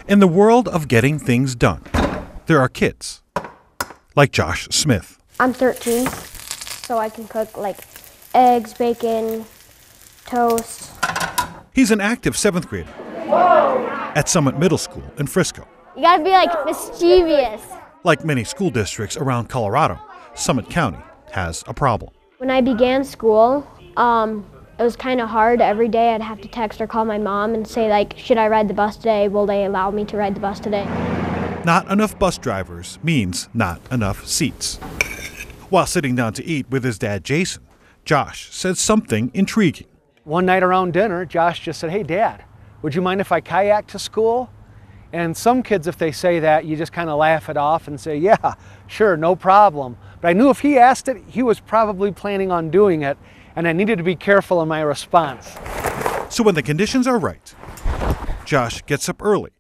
In the world of getting things done, there are kids like Josh Smith. I'm 13, so I can cook like eggs, bacon, toast. He's an active 7th grader at Summit Middle School in Frisco. You gotta be like mischievous. Like many school districts around Colorado, Summit County has a problem. When I began school, it was kind of hard. Every day I'd have to text or call my mom and say like, should I ride the bus today? Will they allow me to ride the bus today? Not enough bus drivers means not enough seats. While sitting down to eat with his dad, Jason, Josh said something intriguing. One night around dinner, Josh just said, hey, Dad, would you mind if I kayak to school? And some kids, if they say that, you just kind of laugh it off and say, yeah, sure, no problem. But I knew if he asked it, he was probably planning on doing it, and I needed to be careful in my response. So when the conditions are right, Josh gets up early.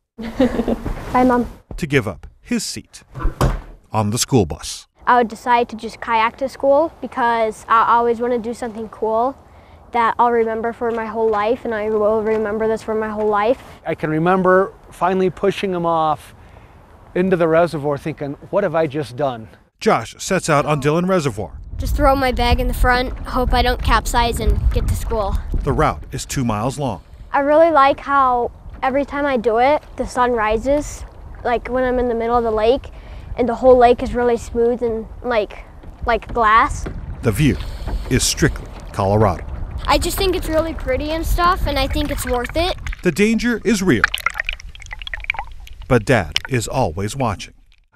Bye, Mom. To give up his seat on the school bus. I would decide to just kayak to school because I always want to do something cool that I'll remember for my whole life, and I will remember this for my whole life. I can remember finally pushing him off into the reservoir thinking, what have I just done? Josh sets out on Dillon Reservoir. Just throw my bag in the front, hope I don't capsize and get to school. The route is 2 miles long. I really like how every time I do it, the sun rises, like when I'm in the middle of the lake, and the whole lake is really smooth and like glass. The view is strictly Colorado. I just think it's really pretty and stuff, and I think it's worth it. The danger is real, but Dad is always watching.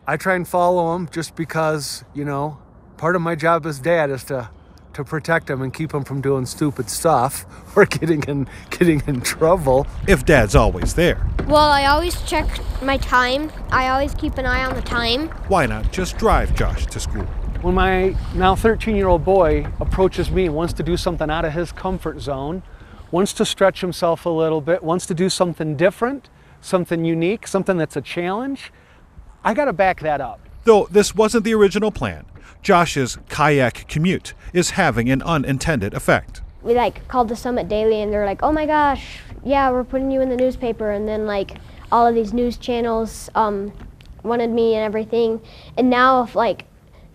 I try and follow him just because, you know, part of my job as dad is to protect him and keep him from doing stupid stuff or getting in trouble. If Dad's always there, Well, I always check my time. I always keep an eye on the time. why not just drive Josh to school? When my now 13-year-old boy approaches me and wants to do something out of his comfort zone, wants to stretch himself a little bit, wants to do something different, something unique, something that's a challenge, I gotta back that up. Though this wasn't the original plan, Josh's kayak commute is having an unintended effect. We called the Summit Daily, and they're like, oh my gosh, yeah, we're putting you in the newspaper. And then all of these news channels wanted me and everything. And now if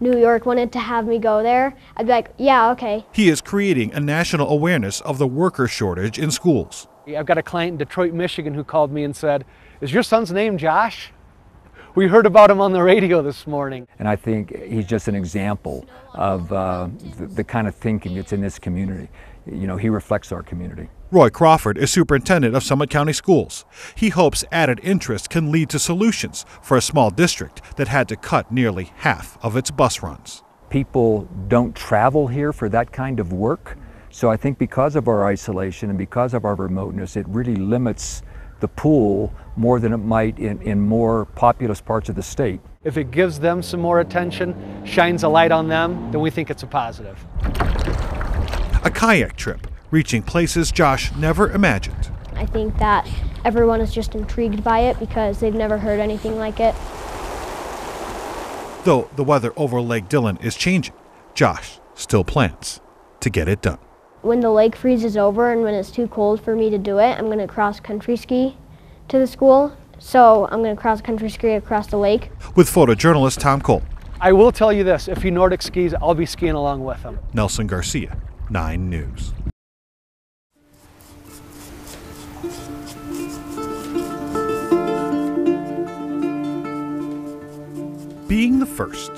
New York wanted to have me go there, I'd be like, yeah, okay. He is creating a national awareness of the worker shortage in schools. I've got a client in Detroit, Michigan who called me and said, is your son's name Josh? We heard about him on the radio this morning. And I think he's just an example of the kind of thinking that's in this community. You know, he reflects our community. Roy Crawford is superintendent of Summit County Schools. He hopes added interest can lead to solutions for a small district that had to cut nearly half of its bus runs. People don't travel here for that kind of work. So I think because of our isolation and because of our remoteness, it really limits the pool more than it might in more populous parts of the state. If it gives them some more attention, shines a light on them, then we think it's a positive. A kayak trip, reaching places Josh never imagined. I think that everyone is just intrigued by it because they've never heard anything like it. Though the weather over Lake Dillon is changing, Josh still plans to get it done. When the lake freezes over and when it's too cold for me to do it, I'm going to cross-country ski to the school. So I'm going to cross-country ski across the lake. With photojournalist Tom Cole. I will tell you this, if he Nordic skis, I'll be skiing along with him. Nelson Garcia, 9 News. Being the first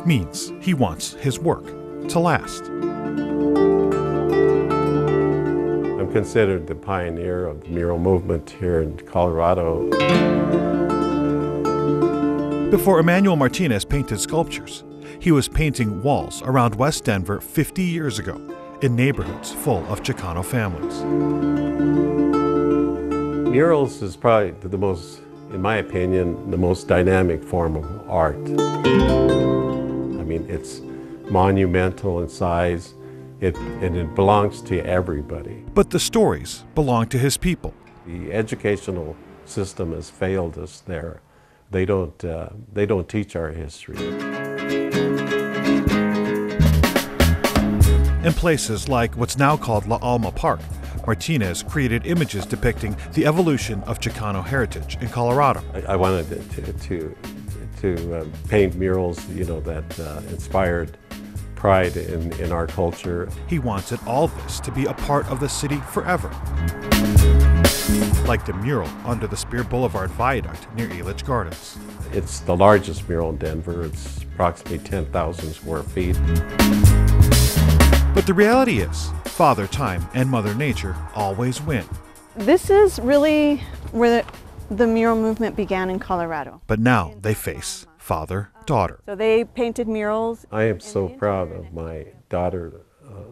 means he wants his work to last. I'm considered the pioneer of the mural movement here in Colorado. Before Emmanuel Martinez painted sculptures, he was painting walls around West Denver 50 years ago in neighborhoods full of Chicano families. Murals is probably the most, in my opinion, the most dynamic form of art. I mean, it's monumental in size, and it belongs to everybody. But the stories belong to his people. The educational system has failed us there. They don't teach our history. In places like what's now called La Alma Park, Martinez created images depicting the evolution of Chicano heritage in Colorado. I wanted to paint murals, that inspired pride in our culture. He wanted all this to be a part of the city forever. Like the mural under the Spear Boulevard Viaduct near Elitch Gardens. It's the largest mural in Denver. It's approximately 10,000 square feet. But the reality is, Father Time and Mother Nature always win. This is really where the mural movement began in Colorado. But now they face father-daughter. So they painted murals. I am so proud of my daughter,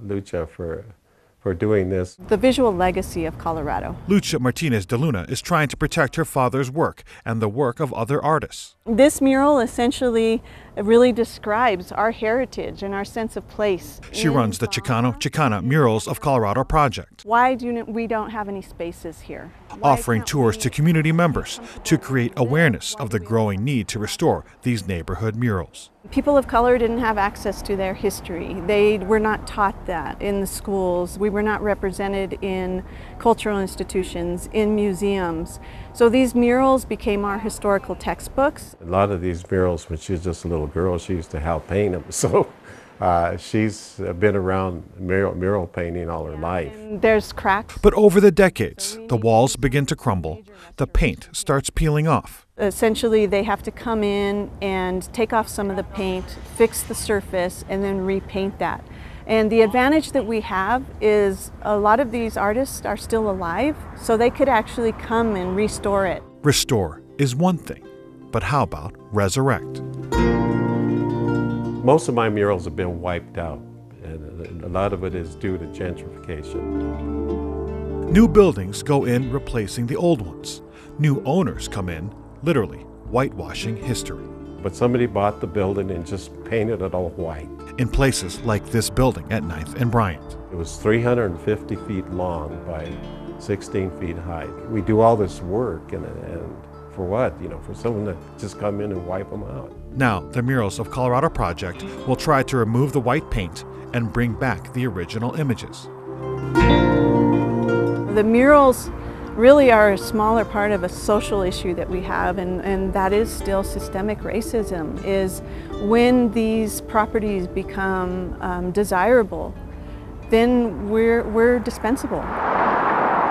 Lucha, for doing this. The visual legacy of Colorado. Lucha Martinez de Luna is trying to protect her father's work and the work of other artists. This mural essentially really describes our heritage and our sense of place. She runs the Chicana Murals of Colorado project. Why we don't have any spaces here? Offering tours to community members to create awareness of the growing need to restore these neighborhood murals. People of color didn't have access to their history. They were not taught that in the schools. We were not represented in cultural institutions, in museums. So these murals became our historical textbooks. A lot of these murals, when she was just a little girl, she used to help paint them. So she's been around mural painting all her life. And there's cracks. But over the decades, the walls begin to crumble, the paint starts peeling off. Essentially, they have to come in and take off some of the paint, fix the surface, and then repaint that. And the advantage that we have is a lot of these artists are still alive, so they could actually come and restore it. Restore is one thing, but how about resurrect? Most of my murals have been wiped out, and a lot of it is due to gentrification. New buildings go in replacing the old ones. New owners come in, literally whitewashing history. But somebody bought the building and just painted it all white. In places like this building at 9th and Bryant. It was 350 feet long by 16 feet high. We do all this work, and for what? For someone to just come in and wipe them out. Now, the Murals of Colorado project will try to remove the white paint and bring back the original images. The murals really are a smaller part of a social issue that we have, and that is still systemic racism, is when these properties become desirable, then we're dispensable.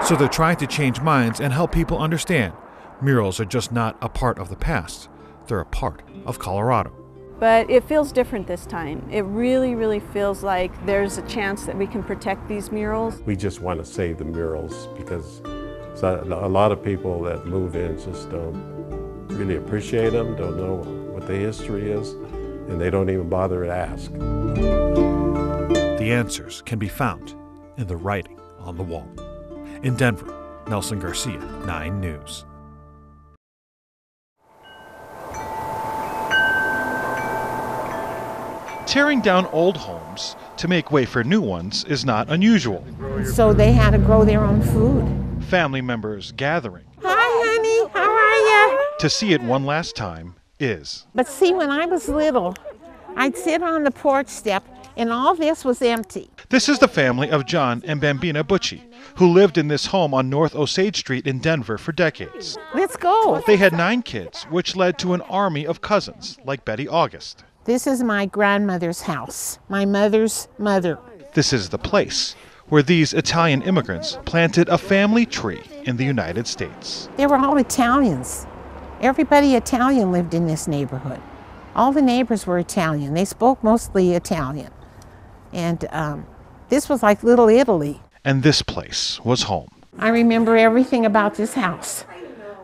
So they're trying to change minds and help people understand murals are just not a part of the past, they're a part of Colorado. But it feels different this time. It really, really feels like there's a chance that we can protect these murals. We just want to save the murals because a lot of people that move in just don't really appreciate them, don't know what the history is, and they don't even bother to ask. The answers can be found in the writing on the wall. In Denver, Nelson Garcia, 9 News. Tearing down old homes to make way for new ones is not unusual. So they had to grow their own food. Family members gathering. Hi, honey. How are you? To see it one last time is. But see, when I was little, I'd sit on the porch step and all this was empty. This is the family of John and Bambina Butchie, who lived in this home on North Osage Street in Denver for decades. Let's go. They had 9 kids, which led to an army of cousins like Betty August. This is my grandmother's house, my mother's mother. This is the place where these Italian immigrants planted a family tree in the United States. They were all Italians. Everybody Italian lived in this neighborhood. All the neighbors were Italian. They spoke mostly Italian. And this was like Little Italy. And this place was home. I remember everything about this house.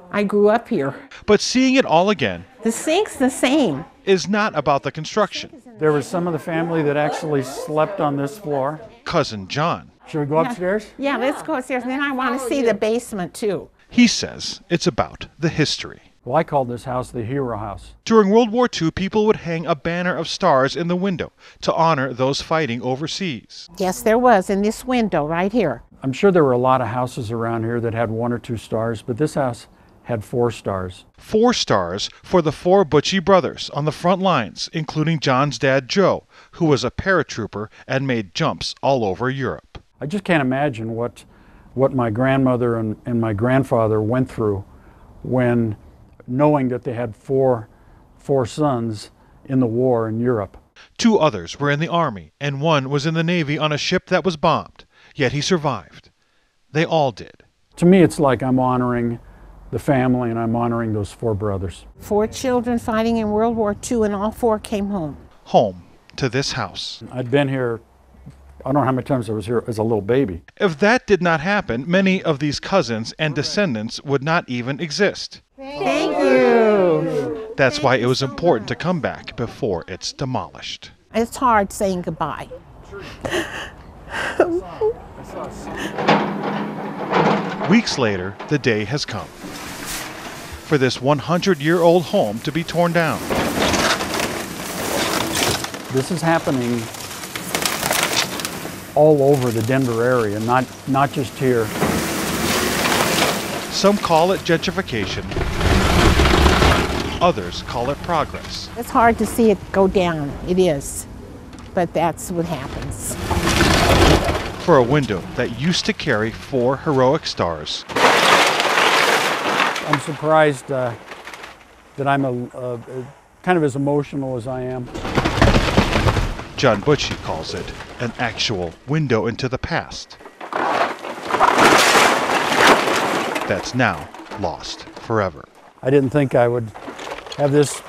I grew up here. But seeing it all again, the sink's the same, is not about the construction. There was some of the family that actually slept on this floor. Cousin John. Should we go upstairs? Yeah, let's go upstairs. And then I want to see the basement too. He says it's about the history. Well, I called this house the Hero House. During World War II, people would hang a banner of stars in the window to honor those fighting overseas. Yes, there was in this window right here. I'm sure there were a lot of houses around here that had 1 or 2 stars, but this house had 4 stars. 4 stars for the 4 Butchie brothers on the front lines, including John's dad, Joe, who was a paratrooper and made jumps all over Europe. I just can't imagine what what my grandmother and my grandfather went through when knowing that they had four sons in the war in Europe. 2 others were in the Army, and 1 was in the Navy on a ship that was bombed. Yet he survived. They all did. To me, it's like I'm honoring the family and I'm honoring those 4 brothers. 4 children fighting in World War II, and all 4 came home. Home to this house. I'd been here, I don't know how many times I was here as a little baby. If that did not happen, many of these cousins and descendants would not even exist. Thank you. That's why it was important to come back before it's demolished. It's hard saying goodbye. Weeks later, the day has come for this 100-year-old home to be torn down. This is happening all over the Denver area, not just here. Some call it gentrification. Others call it progress. It's hard to see it go down. It is. But that's what happens. For a window that used to carry 4 heroic stars. I'm surprised that I'm kind of as emotional as I am. John Butchie calls it an actual window into the past. That's now lost forever. I didn't think I would have this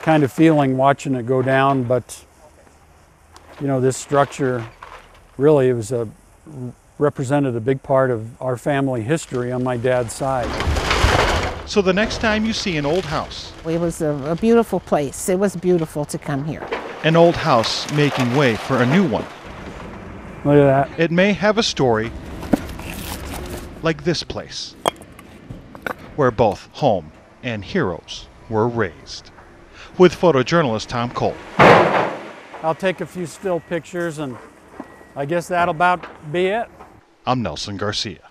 kind of feeling watching it go down, but you know, this structure really represented a big part of our family history on my dad's side. So the next time you see an old house, It was a beautiful place. It was beautiful to come here. an old house making way for a new one, Look at that. it may have a story like this place, where both home and heroes were raised. With photojournalist Tom Cole. I'll take a few still pictures, and I guess that'll about be it. I'm Nelson Garcia.